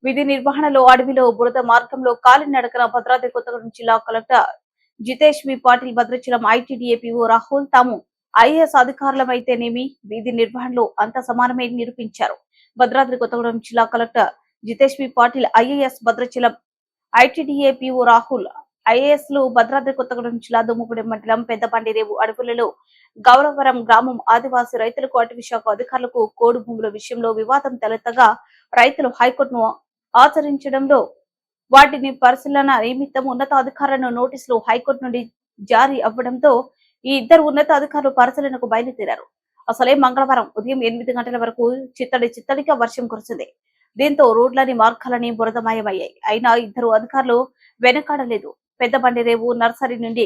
విధి నిర్వహణలో అడవిలో బురద మార్గంలో కాలినడకన భద్రాద్రి కొత్తగూడెం జిల్లా collector Jitesh V Patil, Bhadrachalam ITDA PO Rahul తాము ఐఏఎస్ అధికారులమైతేనేమి విధి నిర్వహణలో అంత సమానమే నిరూపించారు. భద్రాద్రి కొత్తగూడెం జిల్లా collector Jitesh V Patil, IAS Bhadrachalam ITDA PO Rahul IAS లు భద్రాద్రి కొత్తగూడెం జిల్లా దుమ్ముగూడెం మండలం పెద్దబండిరేవు అడవులలో గౌరవరం గ్రామం ఆదివాసీ రైతులకు అటవీ శాఖ అధికారులకు కోడు భూముల విషయంలో వివాదం తలెత్తగా రైతులు హైకోర్టును ఆచరించడంలో వాటిని పరిశీలన నిమిత్తం ఉన్నతాధికారులను నోటీసులు హైకోర్టు నుండి జారీ అవ్వడంతో ఈ ఇద్దరు ఉన్నతాధికారులు పరిశీలనకు బయలుదేరారు. అసలే మంగళవారం ఉదయం 8 గంటల వరకు చిత్తడిగా వర్షం కురిసింది. దీంతో రోడ్లని మార్గాలని బురదమయమయ్యాయి. అయినా ఇద్దరు అధికారులు వెనకాడలేదు. పెద్దబండిరేవు నర్సరీ నుండి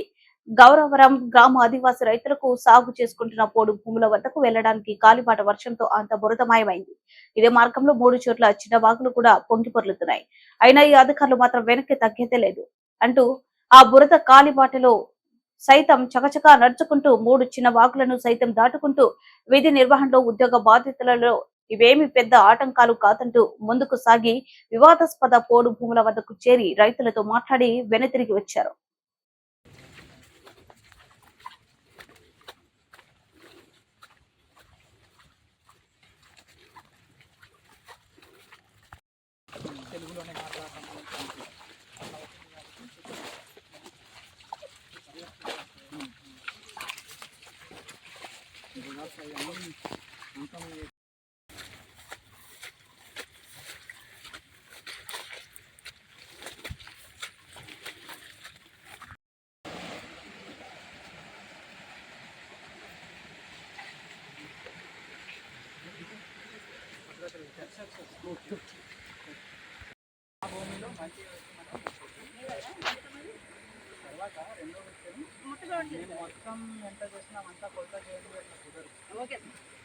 గౌరవరం గ్రామ ఆదివాసీ రైతులకు సాగు చేసుకుంటున్న పోడు భూముల వద్దకు వెళ్లడానికి కాలిబాట వర్షంతో అంత బురదమయమైంది. ఇదే మార్గంలో 3 చోట్ల చిన్న వాగులు కూడా పొంగి పొర్లుతున్నాయి. అయినా ఈ అధికారులు మాత్రం వెనక్కి తగ్గేదే లేదు అంటూ ఆ బురద కాలిబాటలో సైతం చకచకా నడుచుకుంటూ 3 చిన్న వాగులను సైతం దాటుకుంటూ విధి నిర్వహణలో ఉద్యోగ బాధ్యతలలో ఇవేమి పెద్ద ఆటంకాలు కాదంటూ ముందుకు సాగి వివాదాస్పద పోడు భూముల వద్దకు చేరి రైతులతో మాట్లాడి వెనుతిరిగి వచ్చారు. తర్వాత రెండో వ్యక్తిని మొత్తం ఎంత చేసినా అంతా కొలత చేయండి.